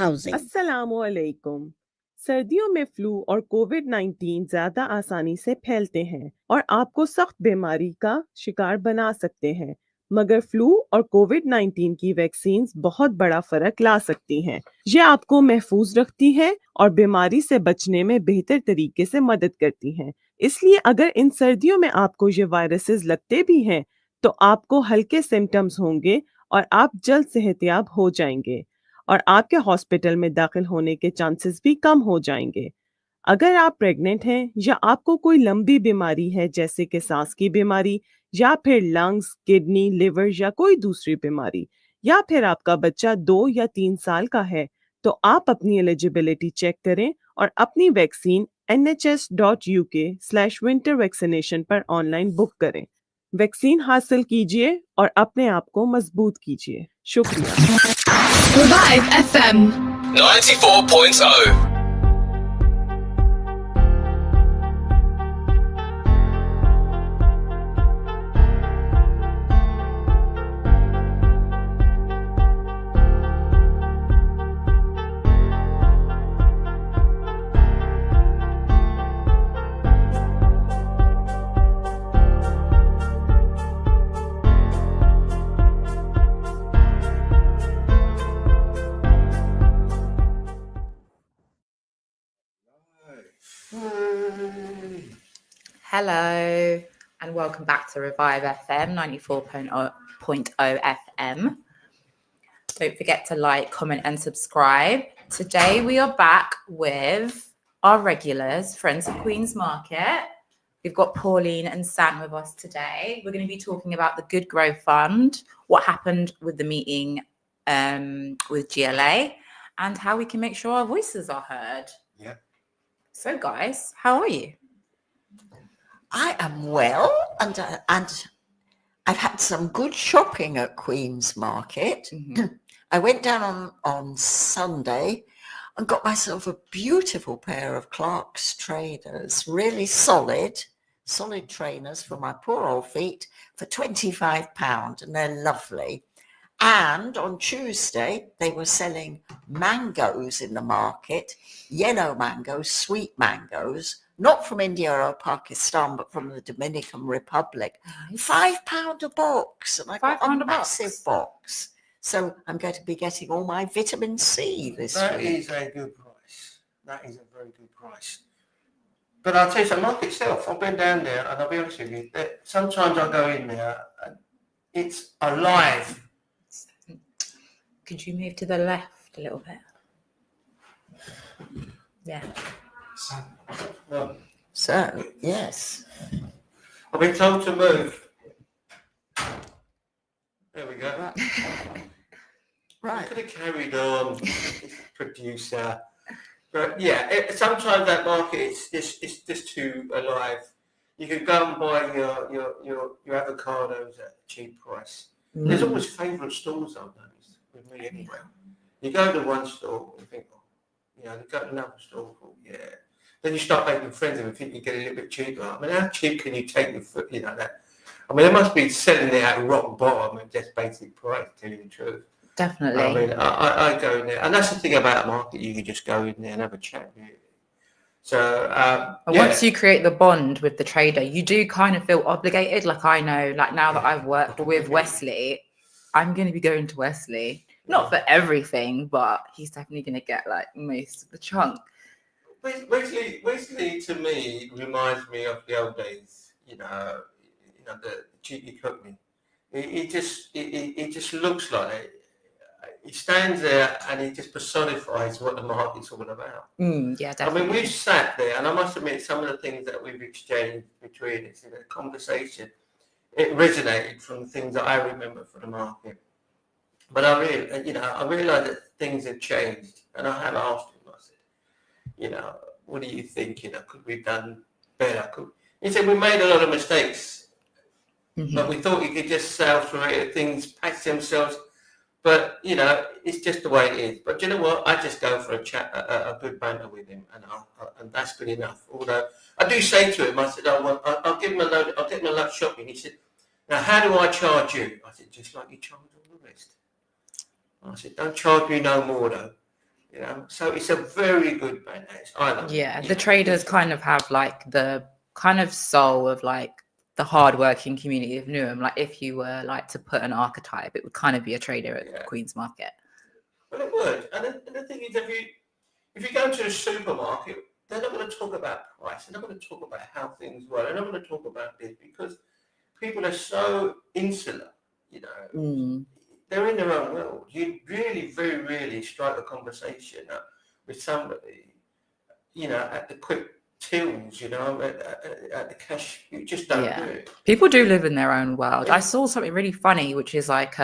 housing. अस्सलामुअलैकुम। सर्दियों में फ्लू और कोविड-19 ज्यादा आसानी से फैलते हैं और आपको सख्त बीमारी का शिकार बना सकते हैं। मगर फ्लू और कोविड-19 की वैक्सीन बहुत बड़ा फर्क ला सकती हैं। ये आपको महफूज रखती है और बीमारी से बचने में बेहतर तरीके से मदद करती हैं। इसलिए अगर इन सर्दियों में आपको ये वायरसेस लगते भी हैं, तो आपको हल्के सिम्टम्स होंगे और आप जल्द सेहतयाब हो जाएंगे और आपके हॉस्पिटल में दाखिल होने के चांसेस भी कम हो जाएंगे। अगर आप प्रेग्नेंट हैं या आपको कोई लंबी बीमारी है जैसे कि सांस की बीमारी या फिर लंग्स, किडनी, लिवर या कोई दूसरी बीमारी, या फिर आपका बच्चा 2 या 3 साल का है, तो आप अपनी एलिजिबिलिटी चेक करें और अपनी वैक्सीन nhs.uk/winter vaccination पर ऑनलाइन बुक करें। वैक्सीन हासिल कीजिए और अपने आप को मजबूत कीजिए। शुक्रिया। Revive FM 94.0. Hello and welcome back to Revive FM 94.0 FM. Don't forget to like, comment and subscribe. Today we are back with our regulars, friends of Queen's Market. We've got Pauline and San with us today. We're going to be talking about the Good Grow Fund, what happened with the meeting with GLA, and how we can make sure our voices are heard. Yeah. So guys, how are you? I am well, and I've had some good shopping at Queen's Market. Mm-hmm. I went down on Sunday and got myself a beautiful pair of Clark's trainers, really solid trainers for my poor old feet for £25, and they're lovely. And on Tuesday, they were selling mangoes in the market, yellow mangoes, sweet mangoes, not from India or Pakistan, but from the Dominican Republic. Nice. £5 a box, and I got a £5 a massive box. So I'm going to be getting all my vitamin C this week. That is a good price. That is a very good price. But I'll tell you something, market itself, I've been down there, and I'll be honest with you, that sometimes I go in there, and it's alive. Could you move to the left a little bit? Yeah. Well, So, yes. I've been told to move. There we go. Right. I could have carried on, producer. But yeah, sometimes that market is just too alive. You can go and buy your avocados at a cheap price. There's always favourite stores I've noticed with me anyway. You go to one store and think, oh, you go to another store, oh, yeah. Then you start making friends and think you get a little bit cheaper. I mean, how cheap can you take your foot, that? I mean, they must be selling it at rock bottom and just basic price, to tell you the truth. Definitely. I mean, I go in there, and that's the thing about a market, you can just go in there and have a chat with it. So, Once you create the bond with the trader, you do kind of feel obligated. Like I know, like now that I've worked with Wesley, I'm going to be going to Wesley. Not for everything, but he's definitely going to get like most of the chunk. Wesley to me reminds me of the old days. The cheeky company. It just looks like he stands there and he just personifies what the market's all about. Yeah, definitely. I mean, we've sat there, and I must admit, some of the things that we've exchanged between us in a conversation, it resonated from the things that I remember from the market. But I realised that things have changed, and I have asked him. I said, what do you think? Could we have done better? He said we made a lot of mistakes, but we thought you could just sail through it. Things patch themselves. But, it's just the way it is. But you know what? I just go for a chat, a good banter with him, and that's good enough. Although I do say to him, I said, I'll give him I'll take him a load shopping. He said, now how do I charge you? I said, just like you charge all the rest. I said, don't charge me no more though. You know, so it's a very good bandage. I love it. Yeah, You the know, traders it's- kind of have like the kind of soul of like the hardworking community of Newham. Like if you were like to put an archetype, it would kind of be a trader at Yeah. Queen's Market. Well, it would. And the thing is, if you go to a supermarket, they're not going to talk about price. They're not going to talk about how things work. They're not going to talk about this because people are so insular. You know, they're in their own world. You really, very rarely strike a conversation with somebody, you know, at the quick tills, you know, at the cash. You just don't do it. People do live in their own world. Yeah. I saw something really funny, which is like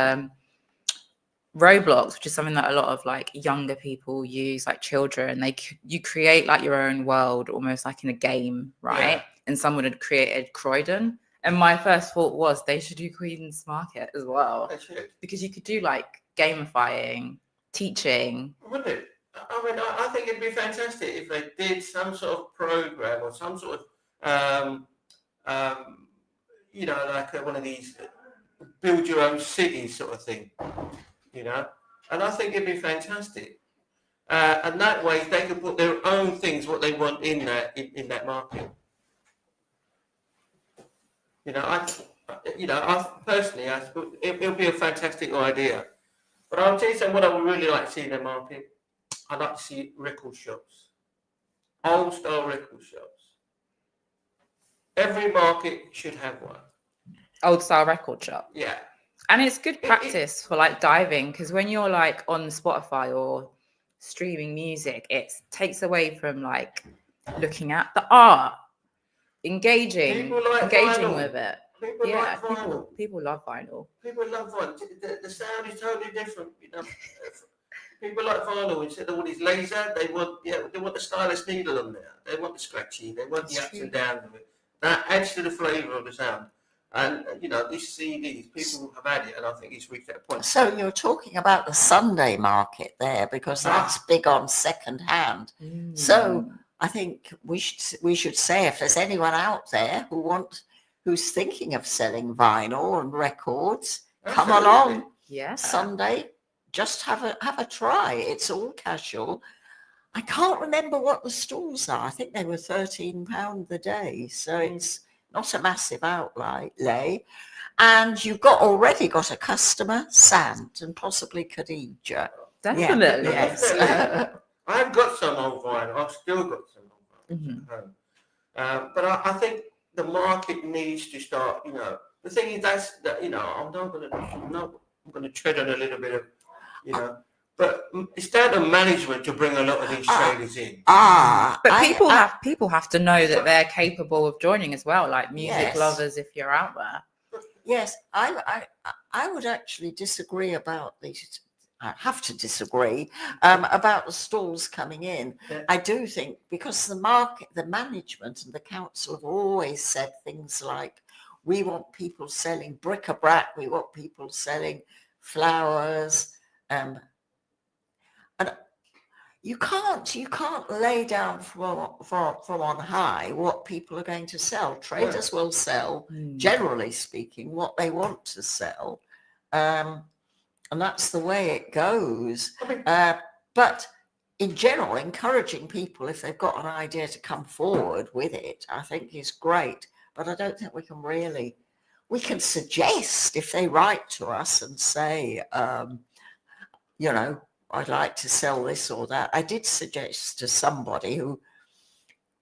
Roblox, which is something that a lot of like younger people use, like children. You create like your own world, almost like in a game, right? Yeah. And someone had created Croydon, and my first thought was they should do Queen's Market as well, They should. because you could do like gamifying, teaching. Wouldn't it? I mean, I think it'd be fantastic if they did some sort of program or some sort of, you know, like one of these build your own city sort of thing, you know. And I think it'd be fantastic. And that way they could put their own things, what they want in that market. You know, I personally, it'll be a fantastic idea. But I'll tell you something, what I would really like to see in the market, I'd like to see record shops, old style record shops. Every market should have one. Old style record shop. Yeah. And it's good practice for like diving, because when you're like on Spotify or streaming music, it takes away from like looking at the art, engaging vinyl. with it. People like vinyl. People love vinyl. People love vinyl. The sound is totally different, you know. People like vinyl instead of all these laser. They want the stylus needle on there. They want the scratchy. They want the ups and downs of it. That adds to the flavour of the sound. And you know, these CDs, people have had it, and I think it's reached that point. So you're talking about the Sunday market there, because that's big on second hand. So I think we should say, if there's anyone out there who's thinking of selling vinyl and records, come along. Yeah. Sunday, just have a try. It's all casual. I can't remember what the stalls are. I think they were £13 a day, so it's not a massive outlay. And you've already got a customer, Sant, and possibly Khadija. Definitely. Yeah, yes. I've got some old vinyl. I've still got some old vinyl at home. But I think the market needs to start. You know, the thing is that you know, I'm going to tread on a little bit of, you know. But it's down to management to bring a lot of these traders in. But people have to know that they're capable of joining as well, like music lovers, if you're out there. Yes, I would actually disagree about these. I have to disagree about the stalls coming in. Yeah. I do think, because the management and the council have always said things like, we want people selling bric-a-brac, we want people selling flowers, and you can't lay down from on high what people are going to sell. Traders will sell, generally speaking, what they want to sell, and that's the way it goes. But in general, encouraging people, if they've got an idea, to come forward with it, I think is great. But I don't think we can suggest, if they write to us and say, you know, I'd like to sell this or that. I did suggest to somebody who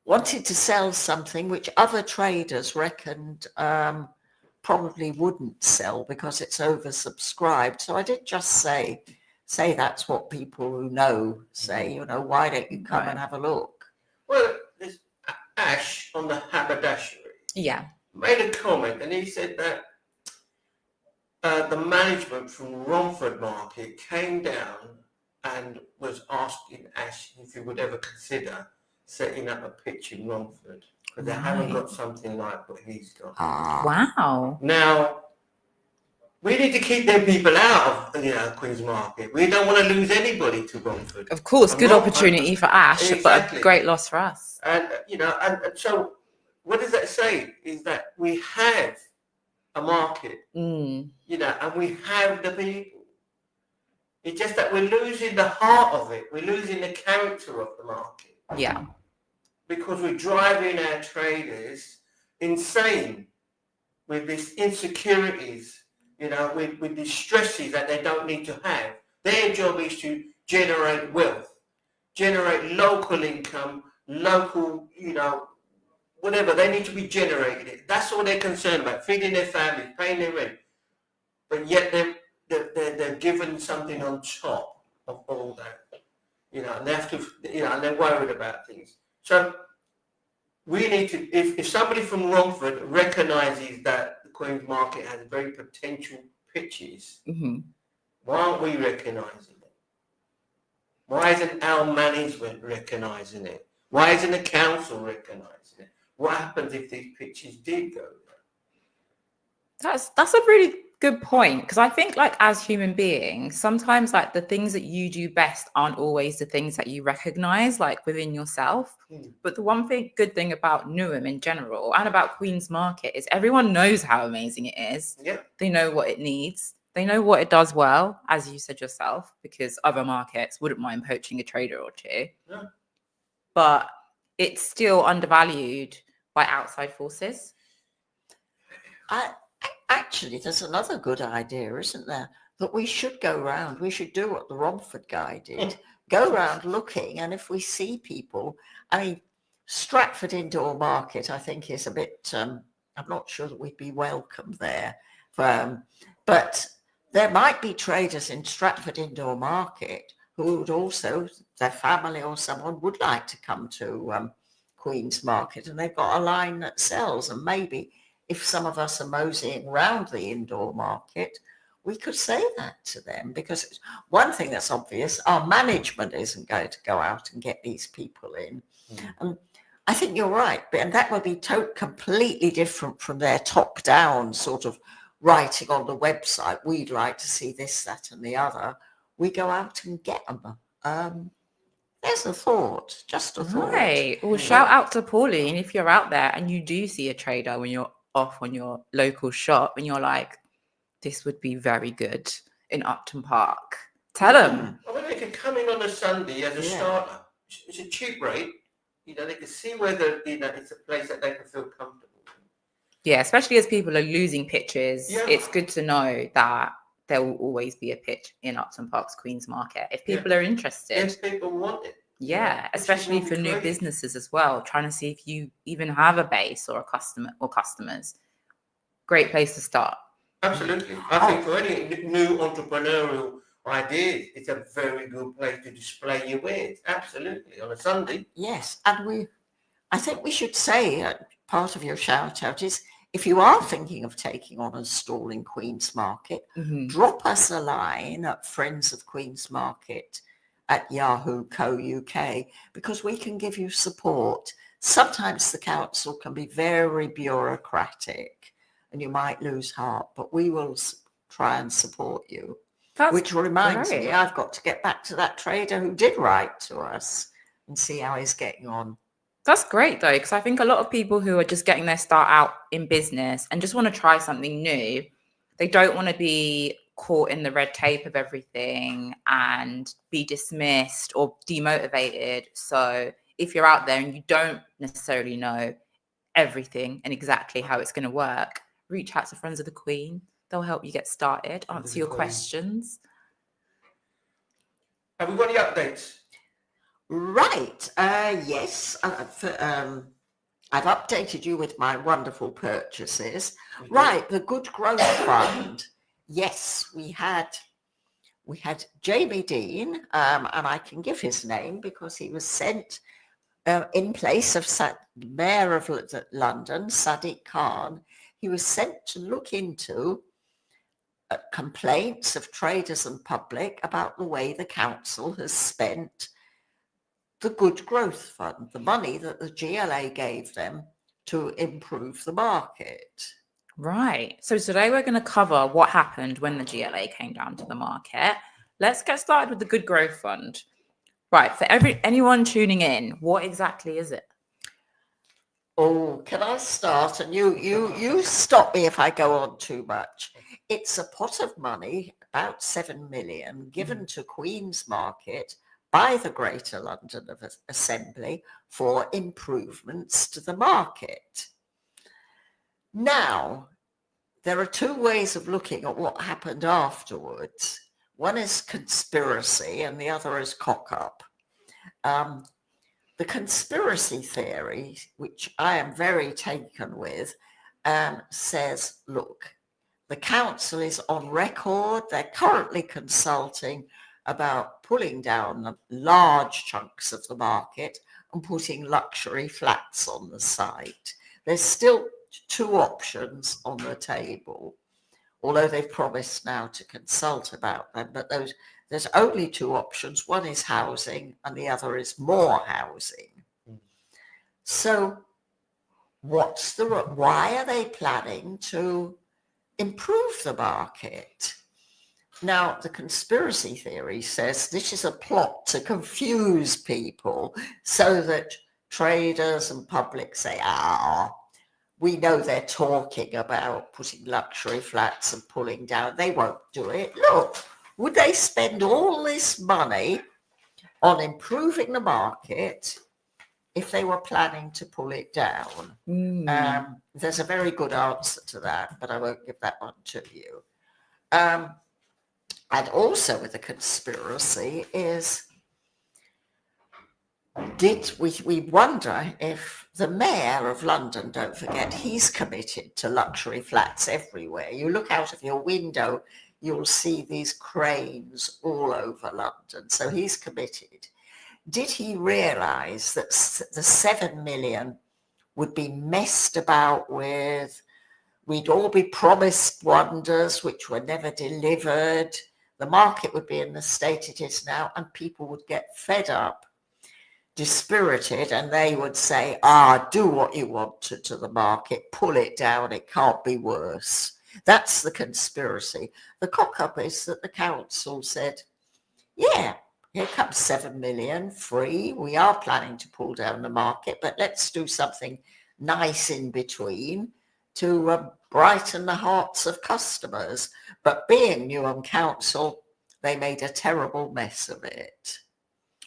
wanted to sell something which other traders reckoned probably wouldn't sell because it's oversubscribed. So I did just say that's what people who know say, you know, why don't you come and have a look? Well, there's Ash on the haberdashery. Yeah. Made a comment, and he said that the management from Romford Market came down and was asking Ash if he would ever consider setting up a pitch in Romford, because they haven't got something like what he's got. Wow. Now, we need to keep them people out of Queen's Market. We don't want to lose anybody to Romford. Of course, good opportunity for Ash, but a great loss for us. And, you know, and so what does that say? Is that we have a market, you know, and we have the people. It's just that we're losing the heart of it. We're losing the character of the market. Yeah. Because we're driving our traders insane with these insecurities, with these stresses that they don't need to have. Their job is to generate wealth, generate local income, local, whatever. They need to be generating. That's all they're concerned about, feeding their families, paying their rent. But yet they're given something on top of all that, and they have to, and they're worried about things. So we need to, if somebody from Romford recognises that the Queen's Market has very potential pitches, why aren't we recognising it? Why isn't our management recognising it? Why isn't the council recognising it? What happens if these pitches did go there? That's a really good point, because I think, like, as human beings, sometimes, like, the things that you do best aren't always the things that you recognize, like, within yourself. But the good thing about Newham in general and about Queen's Market is everyone knows how amazing it is. Yeah. They know what it needs. They know what it does well, as you said yourself, because other markets wouldn't mind poaching a trader or two. Yeah. But it's still undervalued by outside forces. Actually, there's another good idea, isn't there? That we should go round. We should do what the Romford guy did. Go round looking, and if we see people, I mean, Stratford Indoor Market, I think, is a bit, I'm not sure that we'd be welcome there. But there might be traders in Stratford Indoor Market who would also, their family or someone would like to come to Queen's Market, and they've got a line that sells, and maybe if some of us are moseying around the indoor market, we could say that to them, because one thing that's obvious, our management isn't going to go out and get these people in. And I think you're right, and that would be completely different from their top-down sort of writing on the website, we'd like to see this, that and the other. We go out and get them. There's a thought, just a thought. Right. Well, shout out to Pauline if you're out there and you do see a trader when you're off on your local shop and you're like, this would be very good in Upton Park. Tell them. I mean, they could come in on a Sunday as a starter. It's a cheap rate. They can see whether, it's a place that they can feel comfortable. Yeah, especially as people are losing pitches. Yeah. It's good to know that there will always be a pitch in Upton Park's Queen's Market if people are interested. If people want it. Yeah, especially for new businesses as well, trying to see if you even have a base or a customer or customers. Great place to start. Absolutely. I think for any new entrepreneurial ideas, it's a very good place to display your wares. Absolutely. On a Sunday. Yes. And I think we should say, part of your shout out is, if you are thinking of taking on a stall in Queen's Market, drop us a line at Friends of Queen's Market at Yahoo.co.uk, because we can give you support. Sometimes the council can be very bureaucratic and you might lose heart, but we will try and support you. Which reminds me, I've got to get back to that trader who did write to us and see how he's getting on. That's great though, because I think a lot of people who are just getting their start out in business and just want to try something new, they don't want to be caught in the red tape of everything and be dismissed or demotivated. So if you're out there and you don't necessarily know everything and exactly how it's going to work, reach out to Friends of the Queen. They'll help you get started, answer your questions. Have we got any updates? Right. Yes. I've updated you with my wonderful purchases. Right. The Good Growth Fund. Yes, we had Jamie Dean, and I can give his name because he was sent in place of Mayor of London, Sadiq Khan. He was sent to look into complaints of traders and public about the way the council has spent the Good Growth Fund, the money that the GLA gave them to improve the market. Right. So today we're going to cover what happened when the GLA came down to the market. Let's get started with the Good Growth Fund. Right. For anyone tuning in, what exactly is it? Oh, can I start? And you stop me if I go on too much. It's a pot of money about 7 million given to Queen's Market by the Greater London Assembly for improvements to the market. Now, there are two ways of looking at what happened afterwards. One is conspiracy and the other is cock-up. The conspiracy theory, which I am very taken with, says, look, the council is on record. They're currently consulting about pulling down the large chunks of the market and putting luxury flats on the site. There's still two options on the table, although they've promised now to consult about them. But there's only two options. One is housing and the other is more housing. So why are they planning to improve the market? Now, the conspiracy theory says this is a plot to confuse people so that traders and public say, we know they're talking about putting luxury flats and pulling down. They won't do it. Look, would they spend all this money on improving the market if they were planning to pull it down? There's a very good answer to that, but I won't give that one to you. And also with the conspiracy is, we wonder if the mayor of London, don't forget, he's committed to luxury flats everywhere. You look out of your window, you'll see these cranes all over London. So he's committed. Did he realise that the 7 million would be messed about with? We'd all be promised wonders which were never delivered. The market would be in the state it is now, and people would get fed up, dispirited, and they would say, do what you want to the market, pull it down, it can't be worse. That's the conspiracy. The cock-up is that the council said, yeah, here comes 7 million free. We are planning to pull down the market, but let's do something nice in between to brighten the hearts of customers. But being Newham Council, they made a terrible mess of it.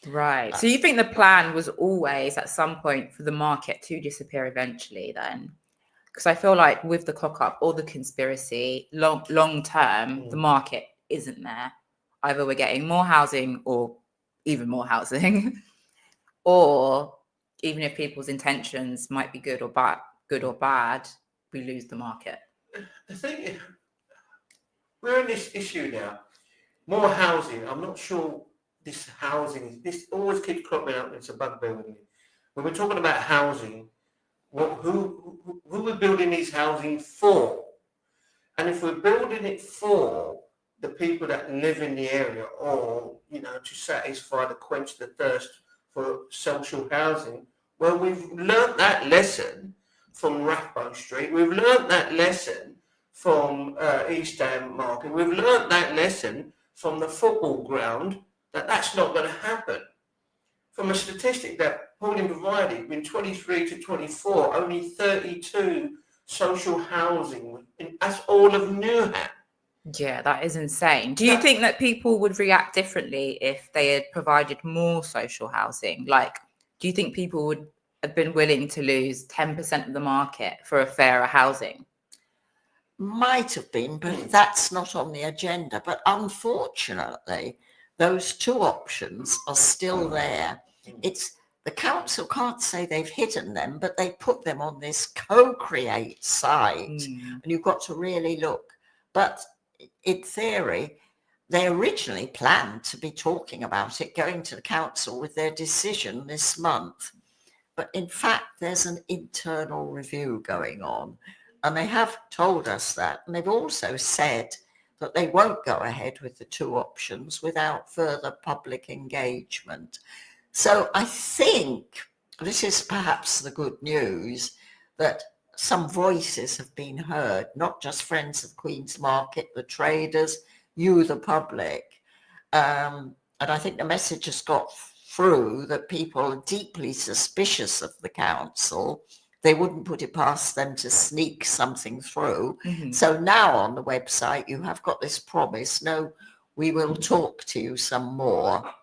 Right. So you think the plan was always at some point for the market to disappear eventually then? Because I feel like with the cock-up or the conspiracy, long term, the market isn't there. Either we're getting more housing or even more housing, or even if people's intentions might be good or bad, we lose the market. The thing is, we're in this issue now. More housing. I'm not sure this housing, this always keeps cropping up. It's a bugbear with me. When we're talking about housing, who we're building these housing for? And if we're building it for the people that live in the area, or to satisfy quench the thirst for social housing, well, we've learnt that lesson from Rathbone Street. We've learnt that lesson from East End Market. We've learnt that lesson from the football ground, that's not going to happen. From a statistic that Pauline provided, in 23 to 24, only 32 social housing. That's all of Newham. Yeah, that is insane. Do you think that people would react differently if they had provided more social housing? Like, do you think people would have been willing to lose 10% of the market for a fairer housing? Might have been, but that's not on the agenda. But unfortunately, those two options are still there. It's the council can't say they've hidden them, but they put them on this co-create site, and you've got to really look. But in theory, they originally planned to be talking about it, going to the council with their decision this month. But in fact, there's an internal review going on, and they have told us that. And they've also said that they won't go ahead with the two options without further public engagement. So I think this is perhaps the good news, that some voices have been heard, not just Friends of Queen's Market, the traders, you, the public. And I think the message has got through that people are deeply suspicious of the council they wouldn't put it past them to sneak something through. Mhm. So now on the website, you have got this promise, no, we will talk to you some more.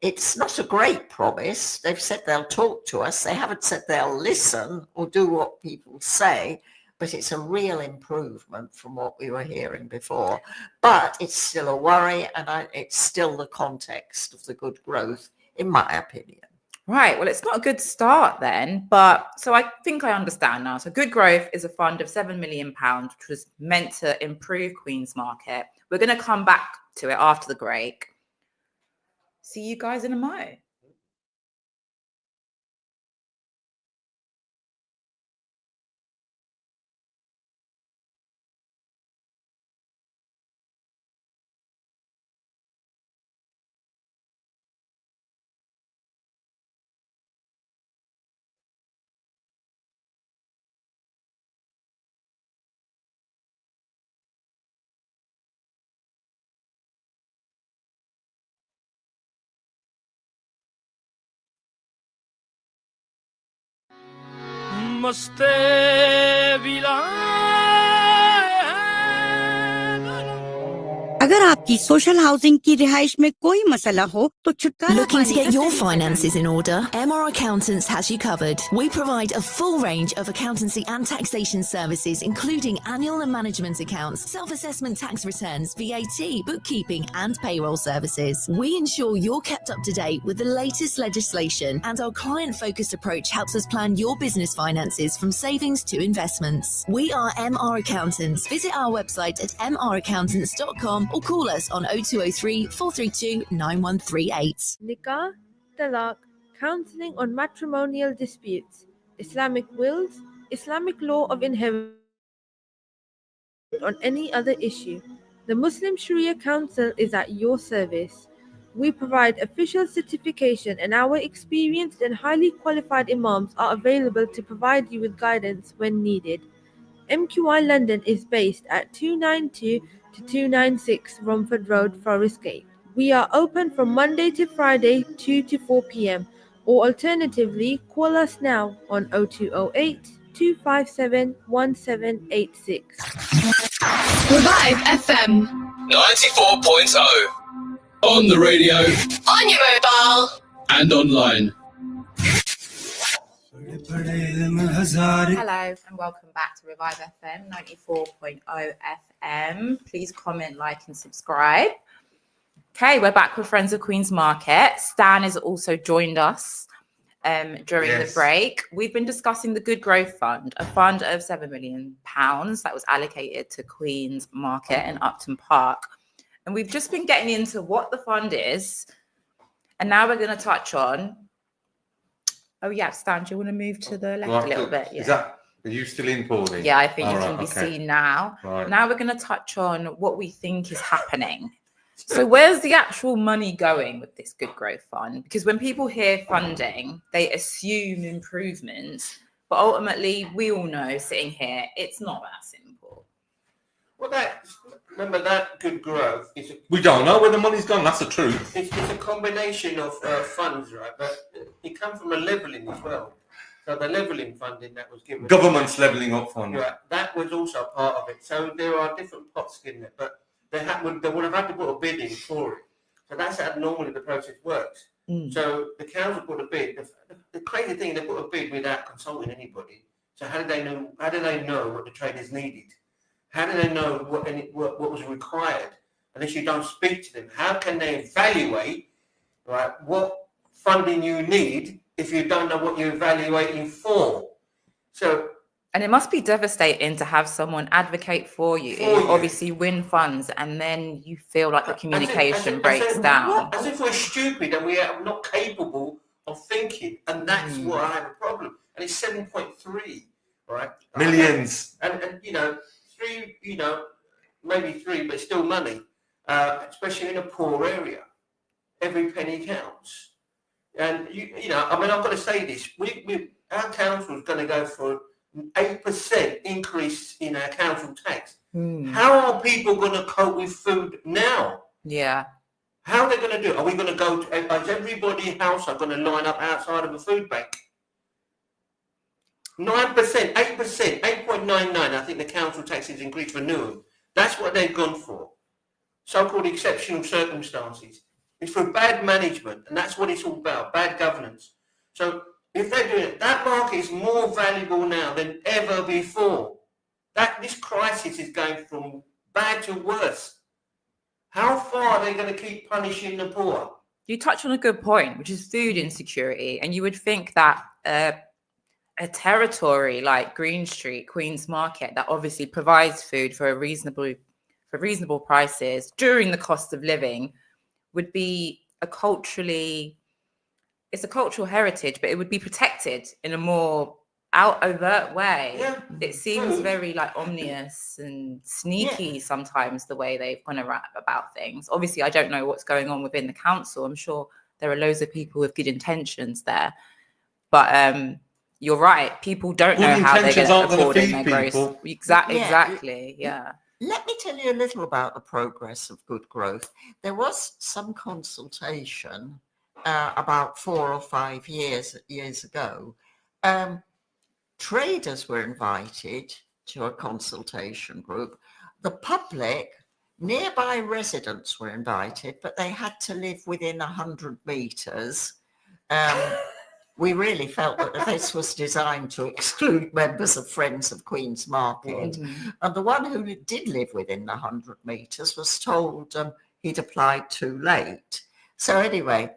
It's not a great promise. They've said they'll talk to us. They haven't said they'll listen or do what people say, but it's a real improvement from what we were hearing before. But it's still a worry, and it's still the context of the good growth, in my opinion. Right. Well, it's not a good start then, but so I think I understand now. So Good Growth is a fund of £7 million, which was meant to improve Queen's Market. We're going to come back to it after the break. See you guys in a mo. अगर आपकी social housing की रिहाइश में कोई मसला हो तो छुटकारा Looking to पाने get का your तरीका finances जानिए। in order? MR Accountants has you covered. We provide a full range of accountancy and taxation services, including annual and management accounts, self-assessment tax returns, VAT, bookkeeping, and payroll services. We ensure you're kept up to date with the latest legislation, and our client-focused approach helps us plan your business finances from savings to investments. We are MR Accountants. Visit our website at mraccountants.com or call us on 0203 432 9138. Nikah, talaq, counseling on matrimonial disputes, Islamic wills, Islamic law of inheritance, on any other issue. The Muslim Sharia Council is at your service. We provide official certification, and our experienced and highly qualified imams are available to provide you with guidance when needed. MQI London is based at 292 to 296 Romford Road, Forest Gate. We are open from Monday to Friday, 2 to 4 p.m. or alternatively, call us now on 0208 257 1786. Revive FM 94.0 on the radio on your mobile. and online. Hello and welcome back to Revive FM 94.0 FM. Please comment, like and subscribe. Okay, we're back with Friends of Queen's Market. Stan has also joined us during the break. We've been discussing the Good Growth Fund, a fund of £7 million that was allocated to Queen's Market in Upton Park. And we've just been getting into what the fund is. And now we're going to touch on... Oh, yeah, Stan, do you want to move to the left a little bit? Yeah. Are you still in, Pauline? Yeah, I think you can be seen now. Right. Now we're going to touch on what we think is happening. So where's the actual money going with this Good Growth Fund? Because when people hear funding, they assume improvements. But ultimately, we all know sitting here, it's not that simple. Well, remember that Good Growth is We don't know where the money's gone. That's the truth. it's a combination of funds, right? But it comes from a levelling as well. So the levelling funding that was given, Government's levelling up fund. right, that was also part of it. So there are different pots in there, but they would have had to put a bid in for it. So that's how normally the process works. So the council put a bid. The crazy thing, they put a bid without consulting anybody. So how did they know? How do they know what the traders needed? How do they know what was required? Unless you don't speak to them, how can they evaluate, right, what funding you need if you don't know what you're evaluating for? And it must be devastating to have someone advocate for you, obviously win funds, and then you feel like the communication breaks down. As if we're stupid and we are not capable of thinking, and that's what I have a problem. And it's 7.3, right? Millions. And you know, 3, you know, maybe 3, but still money, especially in a poor area. Every penny counts. And you know, I mean, I've got to say this: our council is going to go for 8% increase in our council tax. How are people going to cope with food now? Yeah. How are they going to do it? Are we going to go to, is everybody house going to line up outside of a food bank? 9%, 8%, 8.99. I think the council tax is increased for Newham. That's what they've gone for. So-called exceptional circumstances. It's for bad management, and that's what it's all about, bad governance. So if they're doing it, that market is more valuable now than ever before. This crisis is going from bad to worse. How far are they going to keep punishing the poor? You touch on a good point, which is food insecurity. And you would think that a territory like Green Street, Queen's Market, that obviously provides food for reasonable prices during the cost of living, would be it's a cultural heritage, but it would be protected in a more overt way. Yeah. It seems very like ominous and sneaky sometimes, the way they've gone about things. Obviously, I don't know what's going on within the council. I'm sure there are loads of people with good intentions there, but you're right. People don't know how they're going to afford their groceries. Exactly. Yeah. Let me tell you a little about the progress of good growth. There was some consultation about 4 or 5 years ago. Traders were invited to a consultation group. The public, nearby residents were invited, but they had to live within 100 metres. We really felt that this was designed to exclude members of Friends of Queen's Market. And the one who did live within the 100 metres was told he'd applied too late. So anyway,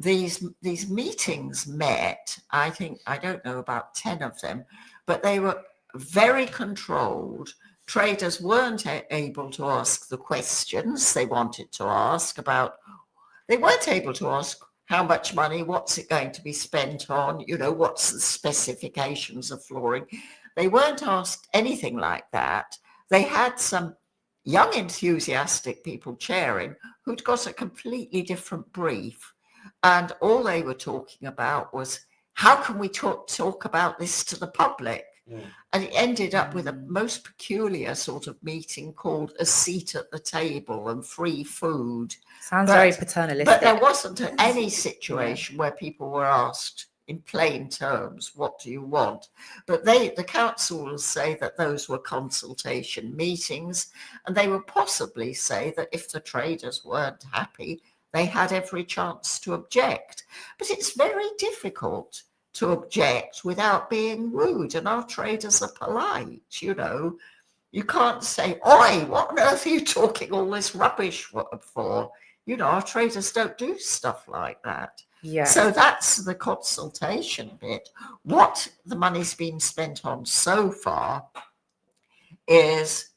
these meetings met, I don't know, about 10 of them, but they were very controlled. Traders weren't able to ask the questions they wanted to ask about. They weren't able to ask how much money, what's it going to be spent on, what's the specifications of flooring. They weren't asked anything like that. They had some young, enthusiastic people chairing who'd got a completely different brief. And all they were talking about was, how can we talk about this to the public? And it ended up with a most peculiar sort of meeting called a seat at the table and free food. Sounds very paternalistic. But there wasn't any situation where people were asked in plain terms, what do you want? But the council will say that those were consultation meetings, and they will possibly say that if the traders weren't happy, they had every chance to object. But it's very difficult to object without being rude, and our traders are polite, You can't say, oi, what on earth are you talking all this rubbish for? Our traders don't do stuff like that. Yeah. So that's the consultation bit. What the money's been spent on so far is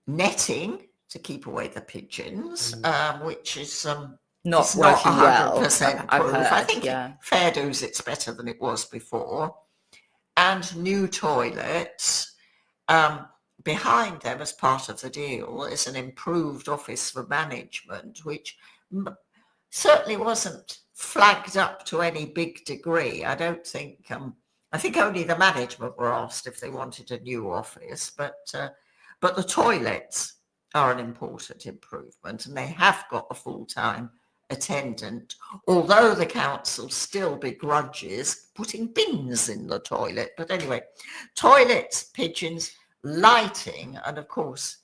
netting to keep away the pigeons, which is not working 100% well. proof. I think fair dues, it's better than it was before. And new toilets. Behind them, as part of the deal, is an improved office for management, which certainly wasn't flagged up to any big degree. I don't think, I think only the management were asked if they wanted a new office, but the toilets are an important improvement, and they have got a full-time attendant, although the council still begrudges putting bins in the toilet. But anyway, toilets, pigeons, lighting, and of course,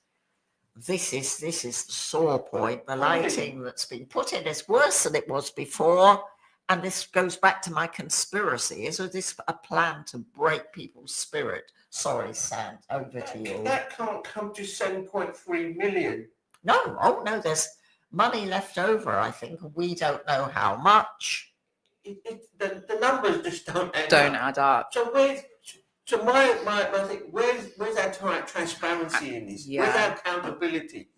this is the sore point. The lighting that's been put in is worse than it was before, and this goes back to my conspiracy. Is this a plan to break people's spirit? Sorry, Sam, over to you. That can't come to 7.3 million. No, there's money left over, I think. We don't know how much. The numbers just don't add up. So my thing, where's our transparency in this? Where's our accountability?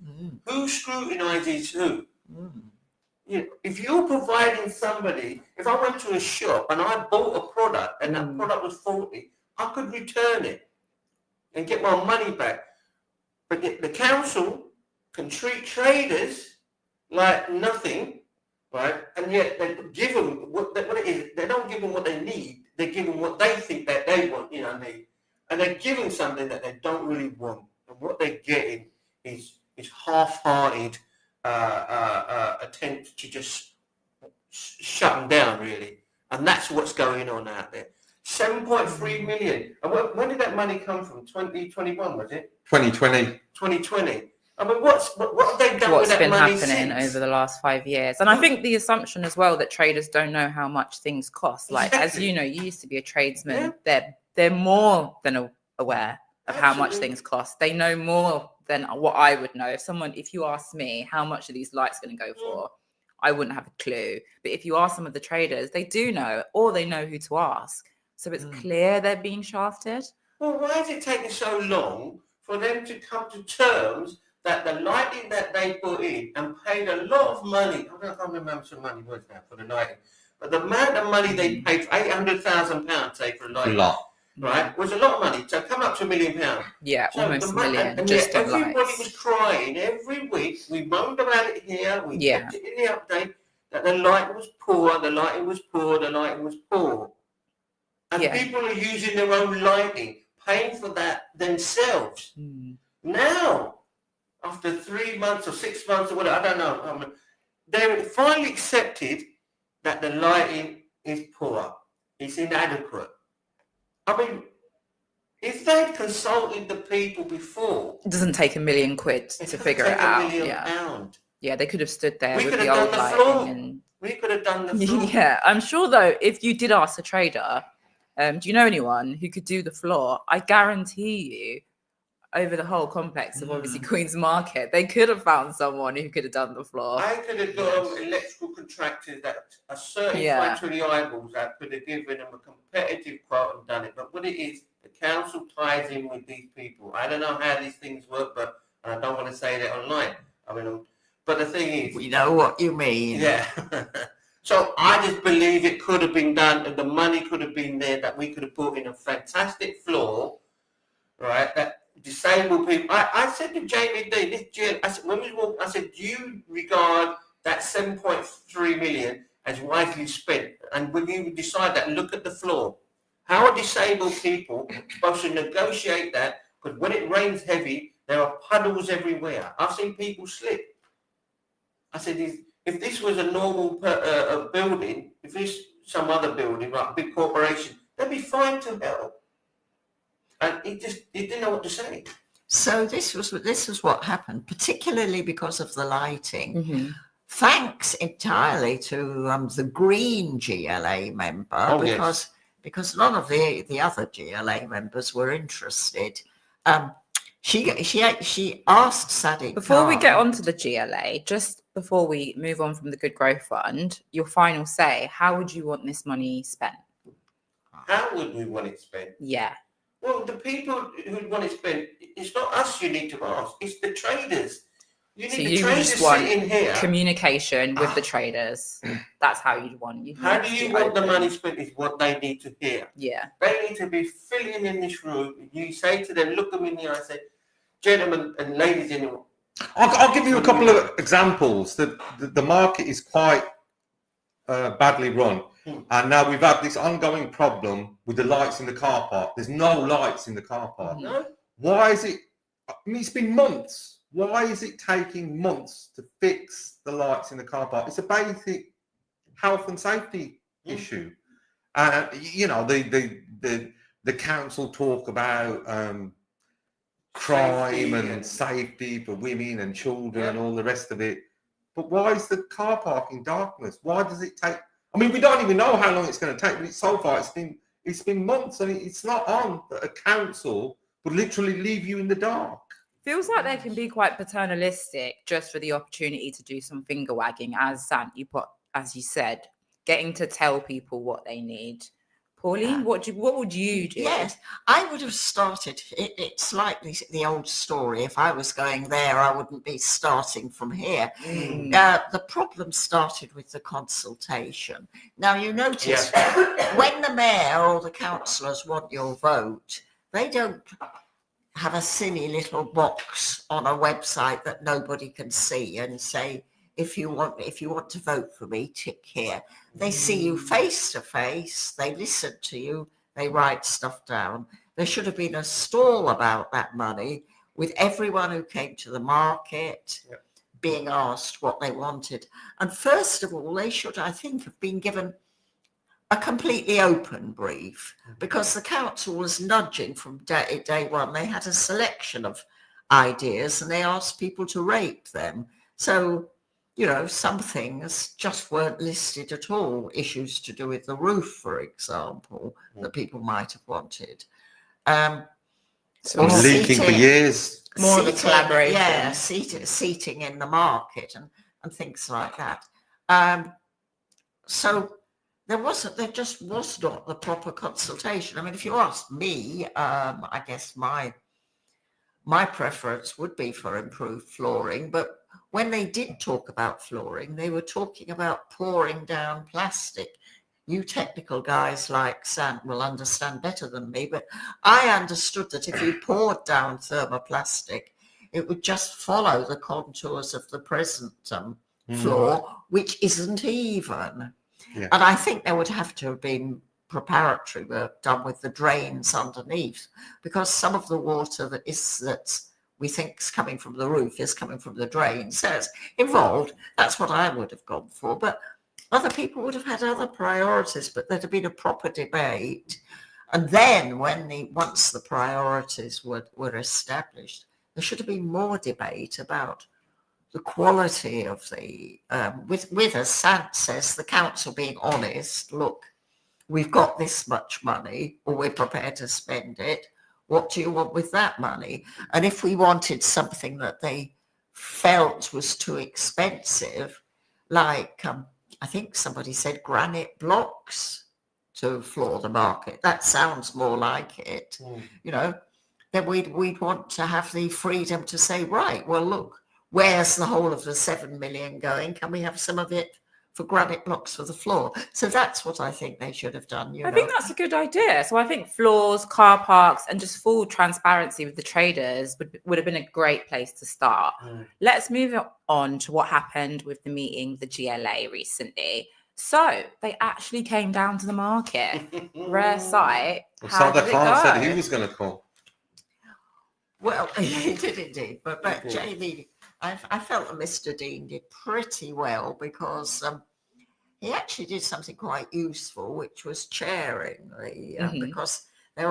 Who scrutinises who? If you're providing somebody, if I went to a shop and I bought a product and that product was faulty, I could return it and get my money back. But the council can treat traders like nothing, right? And yet they give them what it is. They don't give them what they need. They give them what they think that they want, need. And they're giving something that they don't really want. And what they're getting is half-hearted attempt to just shut them down, really. And that's what's going on out there. 7.3 million. And when did that money come from? 2021, was it? 2020. 2020. I mean, what have they done with What's that been money happening since? over the last 5 years? And I think the assumption as well that traders don't know how much things cost. Like, as Exactly. you know, you used to be a tradesman. Yeah. They're more than aware of how much Absolutely. things cost. They know more than what I would know. If you ask me how much are these lights going to go for, I wouldn't have a clue. But if you ask some of the traders, they do know, or they know who to ask. So it's clear they're being shafted. Well, why is it taking so long for them to come to terms that the lighting that they put in and paid a lot of money, I can't remember how much money was now for the lighting, but the amount of money they paid, £800,000, say, for a lighting, right, was a lot of money. So come up to £1 million. Yeah, So almost $1 million. and just yet on everybody lights. was crying every week. We moaned about it here. We Yeah. kept it in the update that the lighting was poor, the lighting was poor, the lighting was poor. And people are using their own lighting, paying for that themselves. Now, after 3 months or 6 months or whatever, I don't know, they finally accepted that the lighting is poor, it's inadequate. I mean, if they'd consulted the people before, it doesn't take £1 million to figure it out. £1 million. Yeah, they could have stood there We with could the have old done the lighting floor. and We could have done the floor. yeah, I'm sure though, if you did ask a trader, do you know anyone who could do the floor? I guarantee you, over the whole complex of obviously Queen's Market, they could have found someone who could have done the floor. I could have got electrical contractors that are certified to the eyeballs that could have given them a competitive quote and done it. But what it is, the council ties in with these people. I don't know how these things work, but I don't want to say that online. I mean, but the thing is, We know what you mean. yeah. So I just believe it could have been done, and the money could have been there that we could have put in a fantastic floor, right? That disabled people. I said to Jamie D, I said, when we walked, I said, do you regard that 7.3 million as wisely spent? And when you decide that, look at the floor. How are disabled people supposed to negotiate that? Because when it rains heavy, there are puddles everywhere. I've seen people slip. I said, if this was a normal building, if this some other building, like a big corporation, they'd be fine to help. And he didn't know what to say. So this was what happened, particularly because of the lighting. Thanks entirely to the Green GLA member, because none of the other GLA members were interested. She asked Sadiq Before we Khan, get on to the GLA, just before we move on from the Good Growth Fund, your final say, how would you want this money spent? How would we want it spent? Yeah. Well, the people who want it spent, it's not us you need to ask, it's the traders. You need the traders sitting here. Communication with the traders. That's how you'd want. How do you want the money spent is what they need to hear. Yeah. They need to be filling in this room. You say to them, look them in the eye, say, gentlemen and ladies in the room. I'll give you a couple of examples. The market is quite badly run. And now we've had this ongoing problem with the lights in the car park. There's no lights in the car park. No. Why is it? I mean, it's been months. Why is it taking months to fix the lights in the car park? It's a basic health and safety issue. You know, the council talk about crime and safety for women and children and all the rest of it. But why is the car park in darkness? Why does it take? I mean, we don't even know how long it's going to take, but so far it's been months, and it's not on that a council would literally leave you in the dark. Feels like they can be quite paternalistic just for the opportunity to do some finger wagging, as you said, getting to tell people what they need. Pauline, what would you do? Yes, I would have started. It's like the old story. If I was going there, I wouldn't be starting from here. The problem started with the consultation. Now, you notice when the mayor or the councillors want your vote, they don't have a silly little box on a website that nobody can see and say, if you want to vote for me, tick here. They see you face to face, they listen to you, they write stuff down. There should have been a stall about that money with everyone who came to the market being asked what they wanted. And first of all, they should, I think, have been given a completely open brief, because the council was nudging from day one. They had a selection of ideas and they asked people to rate them. So, you know, some things just weren't listed at all. Issues to do with the roof, for example, that people might have wanted. It's been leaking for years. More of a collaboration. Yeah, seating in the market and things like that. So there just was not the proper consultation. I mean, if you ask me, I guess my preference would be for improved flooring, but when they did talk about flooring, they were talking about pouring down plastic. You technical guys like Sam will understand better than me, but I understood that if you poured down thermoplastic, it would just follow the contours of the present floor, which isn't even. Yeah. And I think there would have to have been preparatory work done with the drains underneath, because some of the water that we think is coming from the roof is coming from the drains. So it's involved. That's what I would have gone for. But other people would have had other priorities, but there'd have been a proper debate. And then once the priorities were established, there should have been more debate about the quality of the, with as Sant says, the council being honest, look, we've got this much money, or we're prepared to spend it. What do you want with that money? And if we wanted something that they felt was too expensive, like I think somebody said granite blocks to floor the market. That sounds more like it, you know, then we'd want to have the freedom to say, right, well, look, where's the whole of the 7 million going? Can we have some of it for granite blocks for the floor? So that's what I think they should have done. I think that's a good idea. So I think floors, car parks, and just full transparency with the traders would have been a great place to start. Let's move on to what happened with the meeting, the GLA recently. So they actually came down to the market. Rare sight. How did it go? Said he was going to call. Well, he did indeed. But Jamie, I felt that Mr. Dean did pretty well, because he actually did something quite useful, which was chairing the because there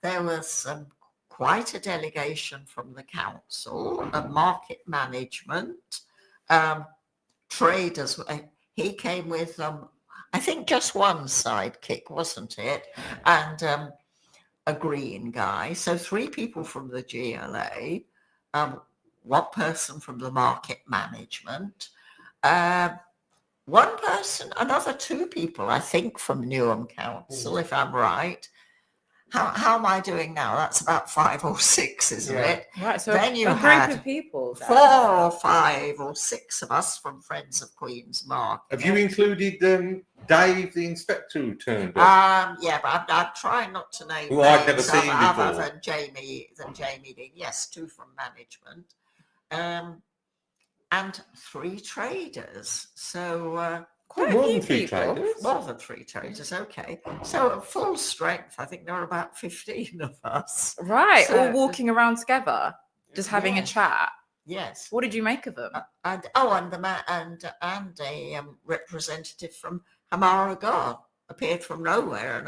was quite a delegation from the council, market management, traders. He came with I think just one sidekick, wasn't it? And a green guy. So 3 people from the GLA, 1 person from the market management, 1 person, another 2 people, I think, from Newham Council, if I'm right. How am I doing now? That's about 5 or 6, isn't it? Right, so then you a had group of people. 4 or 5 or 6 of us from Friends of Queen's Market. Have you included Dave, the inspector, who turned up? Yeah, but I'm trying not to name who I've never names seen other before. than Jamie Dean. Yes, 2 from management. And 3 traders. So quite more a than few 3 people. traders. More than 3 traders, okay. So at full strength, I think there are about 15 of us. Right, So- all walking around together, just having a chat. Yes. What did you make of them? And a representative from Hamara Guard appeared from nowhere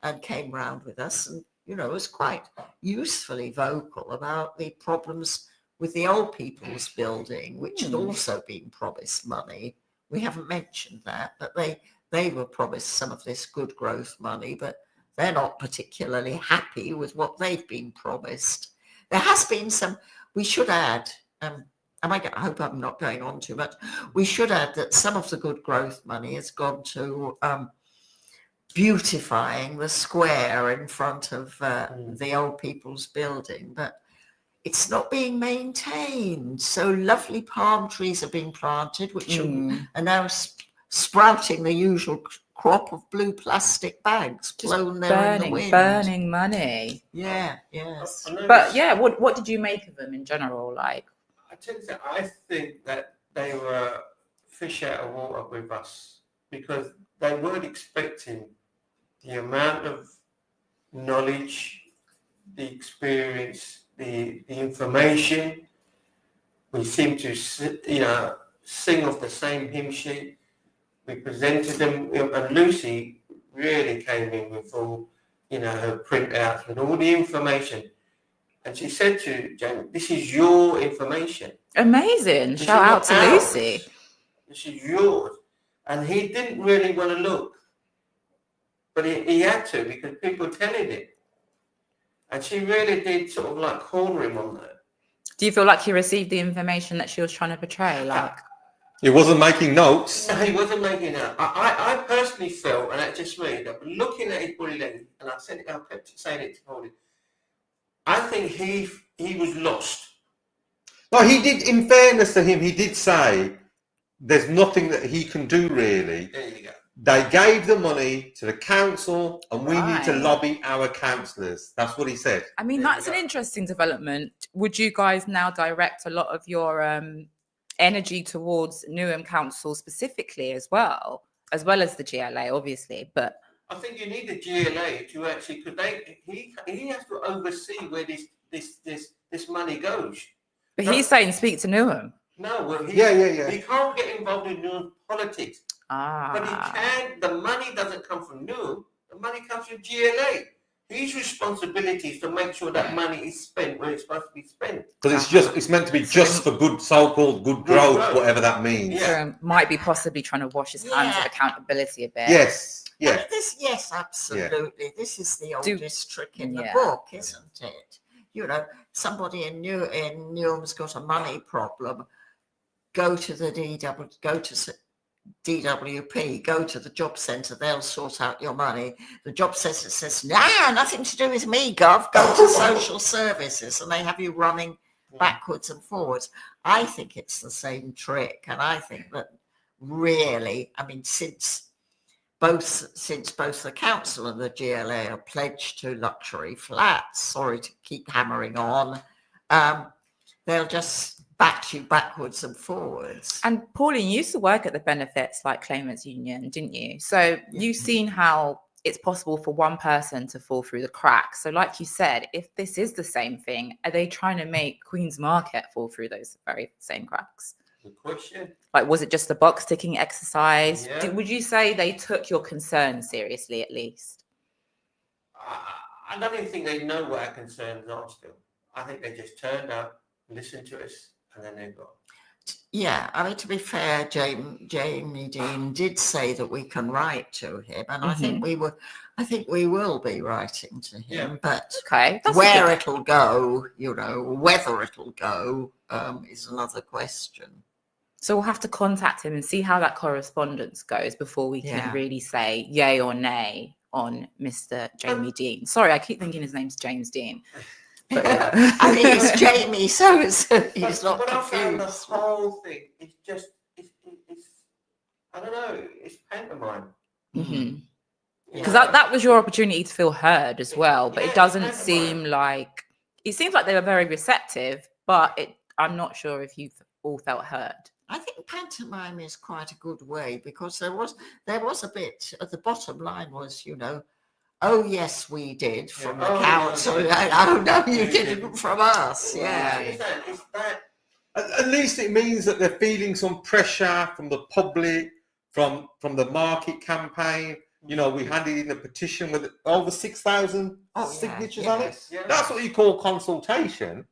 and came round with us, and you know, was quite usefully vocal about the problems with the old people's building, which had also been promised money. We haven't mentioned that, but they were promised some of this good growth money, but they're not particularly happy with what they've been promised. There has been some, we should add, I hope I'm not going on too much, we should add that some of the good growth money has gone to beautifying the square in front of the old people's building, but it's not being maintained. So lovely palm trees are being planted, which are now sprouting the usual crop of blue plastic bags blown there in the wind. Burning money. Yeah, yes. But yeah, what did you make of them in general? Like, I think that they were fish out of water with us, because they weren't expecting the amount of knowledge, the experience, the information. We seem to, sing off the same hymn sheet. We presented them, and Lucy really came in with all, you know, her printouts with all the information. And she said to Jamie, "This is your information. Amazing. This Shout is out not to ours. Lucy. This is yours." And he didn't really want to look, but he had to because people were telling him. And she really did sort of like corner him on that. Do you feel like he received the information that she was trying to portray? Like, He wasn't making notes. No, he wasn't making that. I personally felt, and that's just me, that looking at his body language, and I kept saying it to Paulie, I think he was lost. No, he did. In fairness to him, he did say there's nothing that he can do really. There you go. They gave the money to the council, and we need to Right. lobby our councillors. That's what he said. I mean, There you that's an go. interesting development. Would you guys now direct a lot of your energy towards Newham Council specifically as well as the GLA, obviously? But I think you need the GLA to actually, because he has to oversee where this money goes. but he's saying speak to Newham. No, well, Yeah. he can't get involved in new politics. But he can. The money doesn't come from Newham. The money comes from GLA. His responsibility is to make sure that money is spent where it's supposed to be spent. Because it's meant to be just for good, so-called good growth, whatever that means. Yeah. So might be possibly trying to wash his hands of accountability a bit. Yes. Yeah. And yes, absolutely. This is the oldest trick in the Yeah. book, isn't it? You know, somebody in Newham's got a money problem. Go to the DWP, go to the job centre, they'll sort out your money. The job centre says, nah, nothing to do with me, Gov, go to social services, and they have you running backwards and forwards. I think it's the same trick, and I think that really, I mean, since both the council and the GLA are pledged to luxury flats, sorry to keep hammering on, they'll just back you backwards and forwards. And Pauline, you used to work at the benefits like claimants union, didn't you? So you've seen how it's possible for one person to fall through the cracks. So like you said, if this is the same thing, are they trying to make Queen's Market fall through those very same cracks? Good question. Like, was it just a box ticking exercise? Yeah. Would you say they took your concerns seriously at least? I don't even think they know what our concerns are still. I think they just turned up, listened to us, and then they're gone. Yeah, I mean, to be fair, Jamie Dean did say that we can write to him, and I think we will be writing to him. But Okay, that's where it'll go, you know, whether it'll go, is another question. So we'll have to contact him and see how that correspondence goes before we can really say yay or nay on Mr. Jamie Dean. Sorry, I keep thinking his name's James Dean. But, I mean, it's Jamie, so he's not But I found the confused. whole thing is just, it's I don't know, it's pantomime. Because that was your opportunity to feel heard as well, but it doesn't pantomime. seem like, it seems like they were very receptive, but I'm not sure if you've all felt heard. I think pantomime is quite a good way, because there was a bit at the bottom line was, you know, oh yes, we did from the council. Oh no, you didn't from us. Yeah. It's that. At least it means that they're feeling some pressure from the public, from the market campaign. You know, we handed in a petition with over 6,000 signatures on it. Yeah. That's what you call consultation.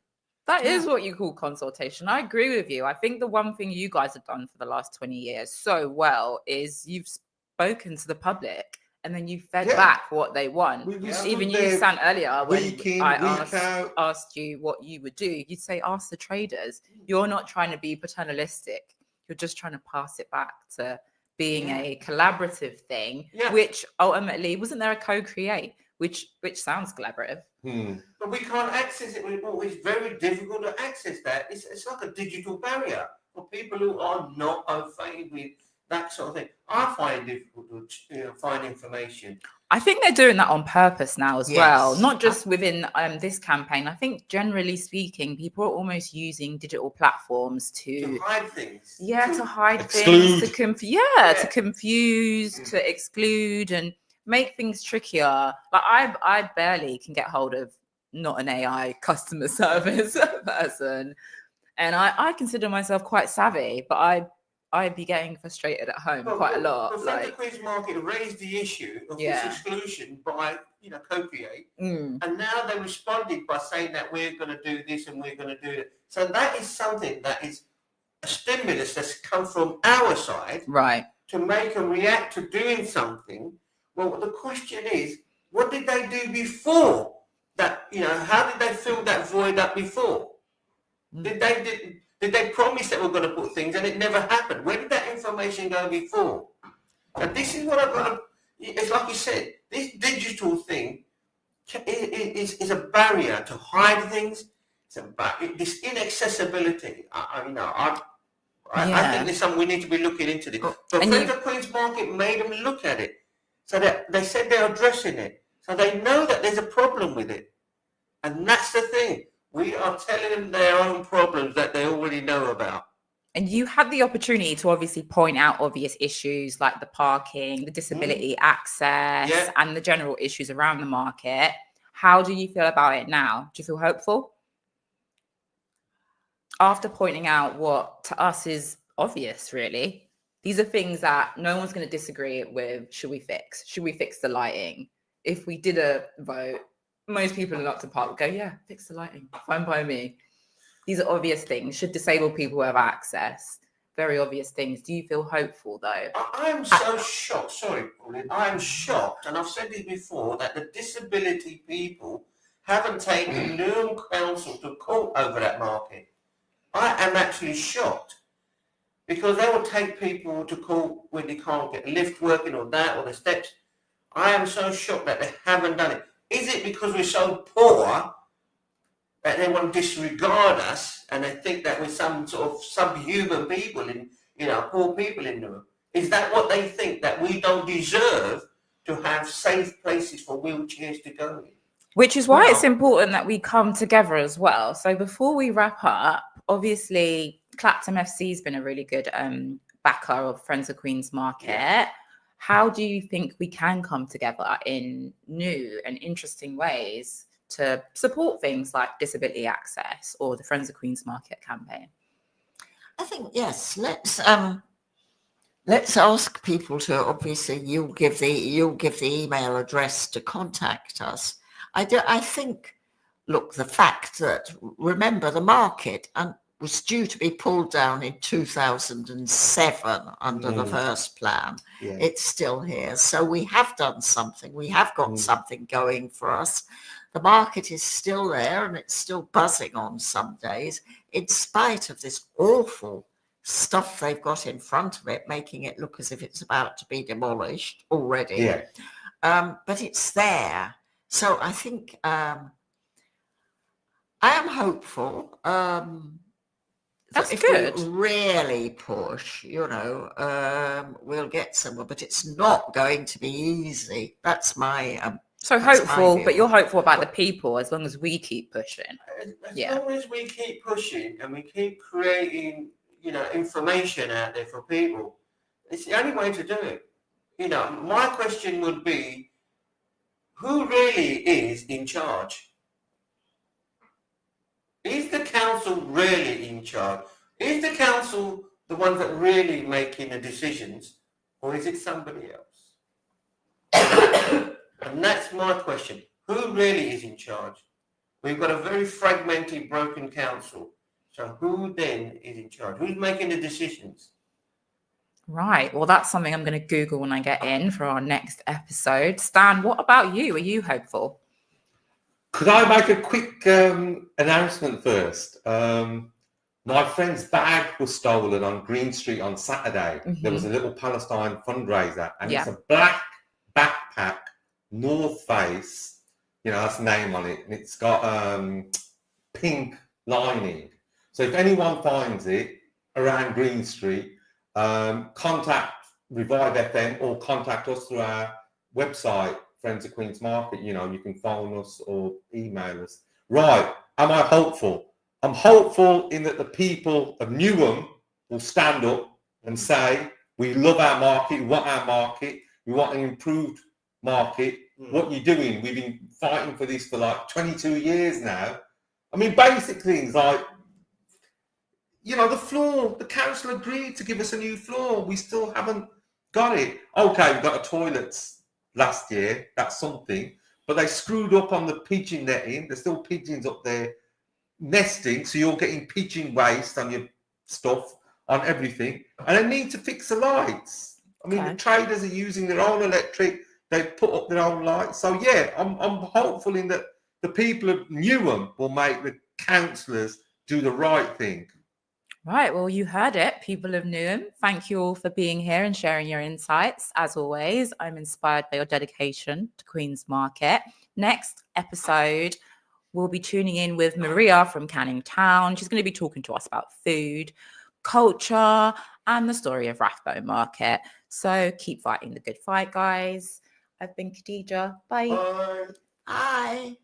That is what you call consultation. I agree with you. I think the one thing you guys have done for the last 20 years so well is you've spoken to the public and then you fed back what they want. Even you, San, earlier, when I asked you what you would do, you'd say, ask the traders. You're not trying to be paternalistic. You're just trying to pass it back to being a collaborative thing, which ultimately, wasn't there a co-create, which sounds collaborative. But we can't access it. It's very difficult to access that. It's like a digital barrier for people who are not au fait with that sort of thing. I find it difficult to find information. I think they're doing that on purpose now as well, not just within this campaign. I think generally speaking, people are almost using digital platforms to hide things. Yeah, to hide Exclude. things, to confuse, to exclude, and make things trickier. Like I barely can get hold of not an AI customer service person, and I consider myself quite savvy, but I'd be getting frustrated at home quite a lot. The Friends of Queen's Market raised the issue of this exclusion by, co-create, and now they responded by saying that we're going to do this and we're going to do it. So that is something that is a stimulus that's come from our side, right, to make them react to doing something. Well, the question is, what did they do before that? How did they fill that void up before? Did they promise that we're going to put things and it never happened? Where did that information go before? And this is what I've got to, it's like you said, this digital thing is a barrier to hide things. This inaccessibility. I think there's something we need to be looking into this. But Friends of Queen's Market made them look at it. So that they said they're addressing it. So they know that there's a problem with it. And that's the thing. We are telling them their own problems that they already know about. And you had the opportunity to obviously point out obvious issues like the parking, the disability access, and the general issues around the market. How do you feel about it now? Do you feel hopeful? After pointing out what to us is obvious, really. These are things that no one's going to disagree with. Should we fix? Should we fix the lighting? If we did a vote, most people in Upton Park would go, yeah, fix the lighting. Fine by me. These are obvious things. Should disabled people have access? Very obvious things. Do you feel hopeful, though? I'm so shocked. Sorry, Pauline. I'm shocked, and I've said this before, that the disability people haven't taken Newham Council to court over that market. I am actually shocked. Because they will take people to court when they can't get a lift working or that or the steps. I am so shocked that they haven't done it. Is it because we're so poor that they want to disregard us and they think that we're some sort of subhuman people poor people in Newham? Is that what they think, that we don't deserve to have safe places for wheelchairs to go in? Which is why it's important that we come together as well. So before we wrap up, obviously Clapton FC has been a really good backer of Friends of Queen's Market. Yeah. How do you think we can come together in new and interesting ways to support things like disability access or the Friends of Queen's Market campaign? I think, yes, let's ask people to, obviously you'll give the email address to contact us. I think, look, the fact that, remember, the market was due to be pulled down in 2007 under the first plan. Yeah. It's still here. So we have done something. We have got something going for us. The market is still there and it's still buzzing on some days, in spite of this awful stuff they've got in front of it, making it look as if it's about to be demolished already. Yeah. But it's there. So I think I am hopeful. That's if good. we really push, we'll get somewhere, but it's not going to be easy. That's my so hopeful, but you're hopeful about the people as long as we keep pushing. As long as we keep pushing and we keep creating, information out there for people, it's the only way to do it. My question would be, who really is in charge? Is the council really in charge? Is the council the ones that really making the decisions, or is it somebody else? And that's my question. Who really is in charge? We've got a very fragmented, broken council. So who then is in charge? Who's making the decisions? Right. Well, that's something I'm going to Google when I get in for our next episode. Stan, what about you? Are you hopeful? Could I make a quick announcement first? My friend's bag was stolen on Green Street on Saturday. Mm-hmm. There was a little Palestine fundraiser, and it's a black backpack, North Face, that's the name on it, and it's got pink lining. So if anyone finds it around Green Street, contact Revive FM or contact us through our website, Friends of Queen's Market. You can phone us or email us. Right. Am I hopeful? I'm hopeful in that the people of Newham will stand up and say, we love our market, we want our market, we want an improved market. What you're doing, we've been fighting for this for like 22 years now. I mean, basic things like, you know, the floor, the council agreed to give us a new floor. We still haven't got it. Okay, we got a toilets last year. That's something. But they screwed up on the pigeon netting. There's still pigeons up there nesting. So you're getting pigeon waste on your stuff, on everything. And they need to fix the lights. I mean, the traders are using their own electric. They've put up their own lights. So, yeah, I'm hopeful in that the people of Newham will make the councillors do the right thing. Right, well, you heard it, people of Newham. Thank you all for being here and sharing your insights. As always, I'm inspired by your dedication to Queen's Market. Next episode, we'll be tuning in with Maria from Canning Town. She's going to be talking to us about food, culture, and the story of Rathbone Market. So keep fighting the good fight, guys. I've been Khadija. Bye. Bye. Bye.